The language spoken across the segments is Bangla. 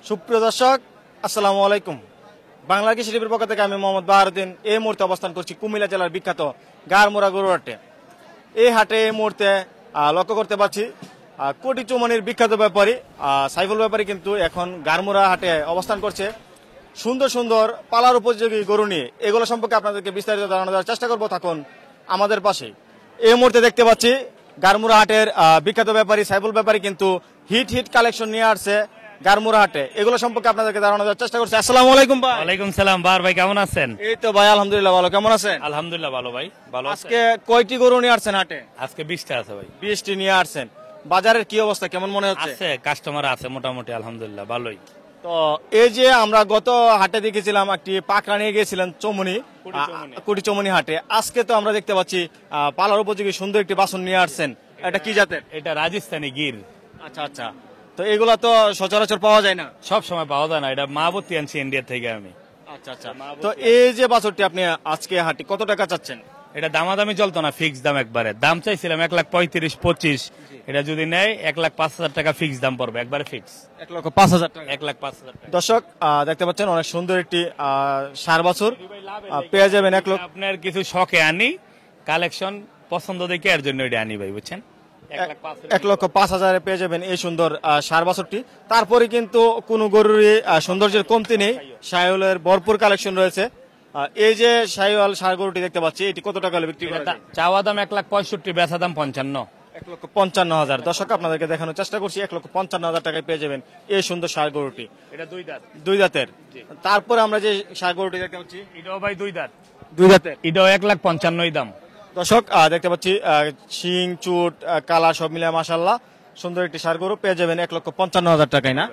সুপ্রিয় দর্শক, আসসালামু আলাইকুম। বাংলা কৃষি টিভির পক্ষ থেকে আমি মোহাম্মদ বাহারুদ্দিন এই মুহূর্তে অবস্থান করছি কুমিল্লা জেলার বিখ্যাত গারমুরা গরুর হাটে। এই হাটে এই মুহূর্তে লক্ষ্য করতে পারছি কোটি চৌমনির বিখ্যাত ব্যাপারী সাইফুল ব্যাপারী কিন্তু এখন গারমুরা হাটে অবস্থান করছে। সুন্দর সুন্দর পালার উপযোগী গরু নিয়ে এগুলো সম্পর্কে আপনাদেরকে বিস্তারিত ধারণা দেওয়ার চেষ্টা করবো। থাকুন আমাদের পাশে। এই মুহূর্তে দেখতে পাচ্ছি গারমুরা হাটের বিখ্যাত ব্যাপারী সাইফুল ব্যাপারী কিন্তু হিট কালেকশন নিয়ে আসছে গারমুরা হাটে। এগুলো সম্পর্কে আপনাদেরকে ধারণা দেওয়ার চেষ্টা করছি। আসসালামু আলাইকুম ভাই। ওয়ালাইকুম সালাম। বার ভাই কেমন আছেন? এই তো ভাই আলহামদুলিল্লাহ ভালো। কেমন আছেন? আলহামদুলিল্লাহ ভালো ভাই। ভালো। আজকে কয়টি গরু নিয়ে আসছেন হাটে? আজকে 20টা আছে ভাই। 20টি নিয়ে আসছেন। বাজারের কি অবস্থা, কেমন মনে হচ্ছে? আছে, কাস্টমার আছে মোটামুটি আলহামদুলিল্লাহ ভালোই। তো এই যে আমরা গত হাটে দেখেছিলাম একটি পাকড়া নিয়ে গিয়েছিলেন চৌমনি, কুটি চৌমনি হাটে। আজকে তো আমরা দেখতে পাচ্ছি পালার উপযোগী সুন্দর একটি বাছুর নিয়ে আসছেন। এটা কি জাতের? এটা রাজস্থানী গির। আচ্ছা আচ্ছা। তো এগুলা তো সচরাচর পাওয়া যায় না, সব সময় পাওয়া যায় না। এটা মাহবুতি আনছি ইন্ডিয়া থেকে আমি। আচ্ছা আচ্ছা। তো এই যে বাছুরটি আপনি আজকে হাটে কত টাকা চাচ্ছেন? এটা দামাদামি চলতো না, ফিক্স দাম একবারে। দাম চাইছিলাম 1,35,25। এটা যদি নেয় 1,05,000 টাকা ফিক্স দাম পড়বে, একবারে ফিক্স 1,05,000 টাকা। 1,05,000 টাকা। দর্শক দেখতে পাচ্ছেন অনেক সুন্দর একটি ষাঁড় বাছুর পেয়ে যাবেন। আপনার কিছু শখে আনি, কালেকশন পছন্দ দেখে এর জন্য এটা আনি ভাই, বুঝছেন? 1,05,000 পেয়ে যাবেন এই সুন্দর ষাঁড় বাছুরটি। তারপরে কিন্তু কোন গরুর সৌন্দর্যের কমতি নেই, শাহিওয়ালের ভরপুর কালেকশন রয়েছে। এই যে শাহিওয়াল ষাঁড় গরুটি দেখতে পাচ্ছি, এটি কত টাকা হলে বিক্রি করা যায়? চাওয়া দাম 1,65,000, বেচা দাম 55। 1,55,000। দর্শক আপনাদেরকে দেখানোর চেষ্টা করছি, 1,55,000 টাকায় পেয়ে যাবেন এই সুন্দর ষাঁড় গরুটি। এটা দুই দাঁতের। তারপরে আমরা যে ষাঁড় গরুটি দেখতে পাচ্ছি, এটাও ভাই দুই দাঁতের। এটাও 1,55,000 দাম। দর্শক দেখতে পাচ্ছি শিং চুট কালার সব মিলে মাশাআল্লাহ সুন্দর একটি ষাঁড় গরু পেয়ে যাবেন 1,55,000 টাকায় না?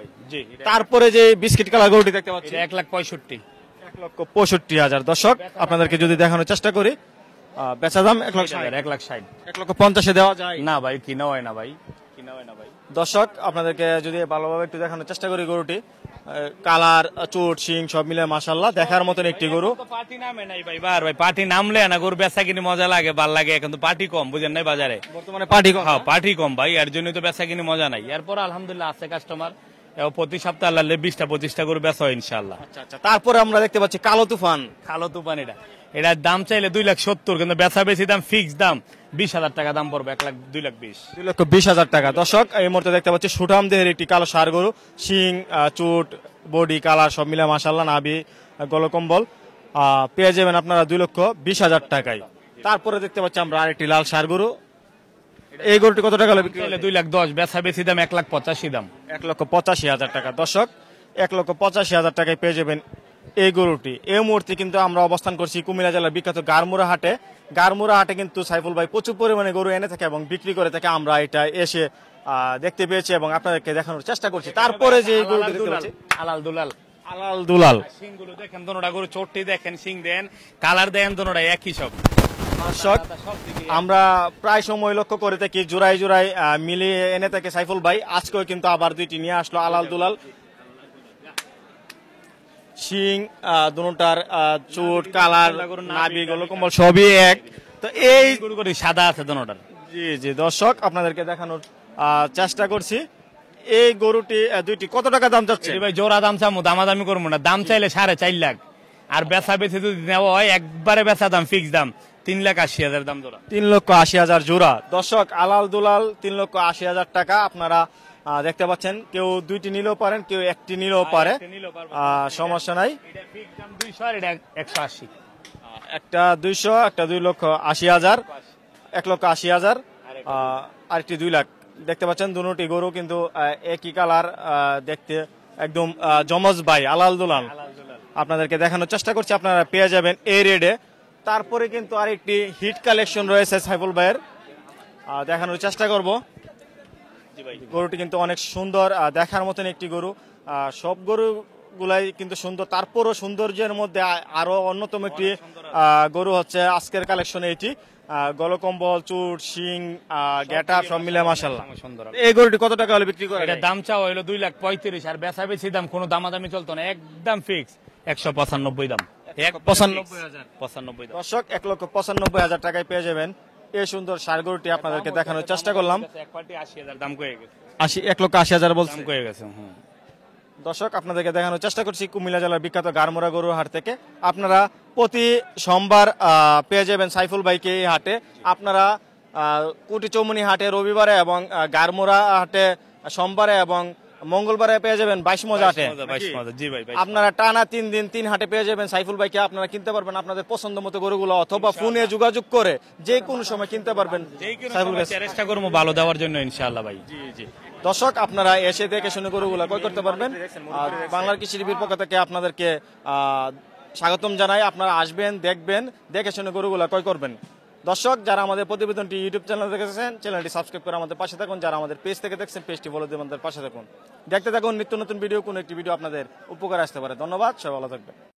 তারপরে যে বিস্কিট কালার গরুটি দেখতে পাচ্ছি, 1,65,000। 1,65,000। দর্শক আপনাদেরকে যদি দেখানোর চেষ্টা করি, বেচা দাম 1,60,000। 1,50,000 দেওয়া যায় না ভাই, কিনা হয় না ভাই। দর্শক আপনাদেরকে যদি ভালোভাবে একটু দেখানোর চেষ্টা করি, গরুটি কালার চুট শিং সব মিলে মাশাআল্লাহ দেখার মতন একটি গরু। পার্টি নামে নাই ভাই, বার ভাই পার্টি নামলে না গরু বেচা কিনে মজা লাগে, ভাল লাগে। এখন তো পার্টি কম, বুঝেন নাই বাজারে বর্তমানে পার্টি কম। হ্যাঁ পার্টি কম ভাই, এর জন্য তো বেচা কিনে মজা নাই। এরপর আলহামদুলিল্লাহ আছে কাস্টমার, প্রতি সপ্তাহে আল্লাহ 20-25টা করে বেচা হয় ইনশাআল্লাহ। আচ্ছা। তারপরে আমরা দেখতে পাচ্ছি কালো তুফান। এটার দাম চাইলে 2,70,000, কিন্তু বেচা বেশি দাম ফিক্স দাম 20,000 টাকা দাম পড়বে। 2,20,000 টাকা। দর্শক এই মুহূর্তে দেখতে পাচ্ছি সুঠাম দেহের একটি কালো ষাঁড় গরু, শিং চুট বডি কালার সব মিলে মাশাআল্লাহ, নাভি গলকম্বল পেয়ে যাবেন আপনারা 2,20,000 টাকায়। তারপরে দেখতে পাচ্ছি আমরা আরেকটি লাল ষাঁড় গরু। এই গরুটি কত টাকা হলে বিক্রি করলে? 2,10,000, বেচা বেশি দাম 1,85,000 দাম। 1,85,000 টাকা। দর্শক 1,85,000 টাকায় পেয়ে যাবেন এই গরুটি। এই মুহূর্তে কিন্তু আমরা অবস্থান করছি কুমিল্লা জেলার বিখ্যাত গারমুরা হাটে। গারমুরা হাটে কিন্তু সাইফুল ভাই প্রচুর পরিমাণে গরু এনে থাকে এবং বিক্রি করে থাকে। আমরা এটা এসে দেখতে পেয়েছি এবং আপনাদেরকে দেখানোর চেষ্টা করছি। তারপরে যে গরুটি দেখতে পাচ্ছি, আলাল দুলাল সিংগুলো দেখেন, দোনোটা গরু চোটটি দেখেন, সিং দেন, কালার দেন, দোনোটা একই সব। দর্শক আমরা প্রায় সময় লক্ষ্য করে থাকি জোড়ায় মিলিয়ে এনে থাকে সাইফুল ভাই। আজকেও কিন্তু আবার দুইটি নিয়ে আসলো আলাল দুলাল। শিং দুটার চুট কালার নাভি গলকম্বল সবই এক। তো এই গরু সাদা আছে দোনোটার। জি দর্শক আপনাদেরকে দেখানোর চেষ্টা করছি। এই গরুটি দুইটি কত টাকা দাম যাচ্ছে? ভাই জোড়া দাম চামু, দামাদামি করবো না। দাম চাইলে 4.5 লাখ, আর বেচা বেশি যদি নেওয়া হয় একবারে বেচা দাম ফিক্স দাম 3,80,000 দাম জোড়া। 3,80,000 জোড়া। দর্শক আলাল দুলাল 3,80,000 টাকা। আপনারা দেখতে পাচ্ছেন, কেউ দুইটি নিলেও পারেন, কেউ একটি নিলেও পারে, সমস্যা নাই। একটা 200, একটা 2,80,000, 1,80,000, আরেকটি 2 লাখ। দেখতে পাচ্ছেন দুটি গরু কিন্তু একই কালার দেখতে, একদম জমজ ভাই আলাল দুলাল। আপনাদেরকে দেখানোর চেষ্টা করছি, আপনারা পেয়ে যাবেন এই রেডে। তারপরে কিন্তু আরেকটি হিট কালেকশন রয়েছে সাইফুল ভাইয়ের, দেখানোর চেষ্টা করব। গরুটি কিন্তু অনেক সুন্দর, দেখার মতন একটি গরু। সব গরুগুলাই কিন্তু সুন্দর, তারপরও সৌন্দর্যের মধ্যে আরো অন্যতম একটি গরু হচ্ছে আজকের কালেকশনে এটি। গলকম্বল চুট শিং গেটআপ সব মিলে মাশাআল্লাহ সুন্দর। এই গরুটি কত টাকা হলে বিক্রি করে? এটা দাম চাওয়া হলো 2,35,000, আর বেচা বেশি দাম কোনো দামাদামি চলতো না, একদম ফিক্স 195 দাম। 195,000। দর্শক 1,95,000 টাকায় পেয়ে যাবেন এই সুন্দর ষাঁড় গরুটি। আপনাদেরকে দেখানোর চেষ্টা করলাম। 80,000 দাম কয়ে গেছে। 1,80,000 বলছেন? কয়ে গেছে। দর্শক আপনাদেরকে দেখানোর চেষ্টা করছি কুমিল্লা জেলার বিখ্যাত গারমোরা গরুর হাট থেকে। আপনারা প্রতি সোমবার পেয়ে যাবেন সাইফুল ভাইকে এই হাটে। আপনারা কুটি চৌমুনি হাটে রবিবারে এবং গারমোরা হাটে সোমবারে এবং মঙ্গলবারে পেয়ে যাবেন 22 মজা হাটে। জি ভাই, আপনারা টানা 3 দিন 3 হাটে পেয়ে যাবেন সাইফুল ভাইকে। আপনারা কিনতে পারবেন আপনাদের পছন্দ মতো গরুগুলো, অথবা ফোনে যোগাযোগ করে যে কোনো সময় কিনতে পারবেন সাইফুল ভাই। চেষ্টা করবো ভালো দেওয়ার জন্য ইনশাআল্লাহ ভাই। জি জি। দর্শক আপনারা এসে দেখে শুনে গরুগুলো ক্রয় করতে পারবেন। আর বাংলার কৃষি টিভির পক্ষ থেকে আপনাদেরকে স্বাগতম জানাই। আপনারা আসবেন, দেখবেন, দেখে শুনে গরুগুলো ক্রয় করবেন। দর্শক যারা আমাদের প্রতিবেদনটি ইউটিউব চ্যানেল দেখেছেন, চ্যানেলটি সাবস্ক্রাইব করে আমাদের পাশে থাকুন। যারা আমাদের পেজ থেকে দেখছেন, পেজটি ফলো দিয়ে আমাদের পাশে থাকুন। দেখতে থাকুন নিত্য নতুন ভিডিও, কোন একটি ভিডিও আপনাদের উপকারে আসতে পারে। ধন্যবাদ, সবাই ভালো থাকবেন।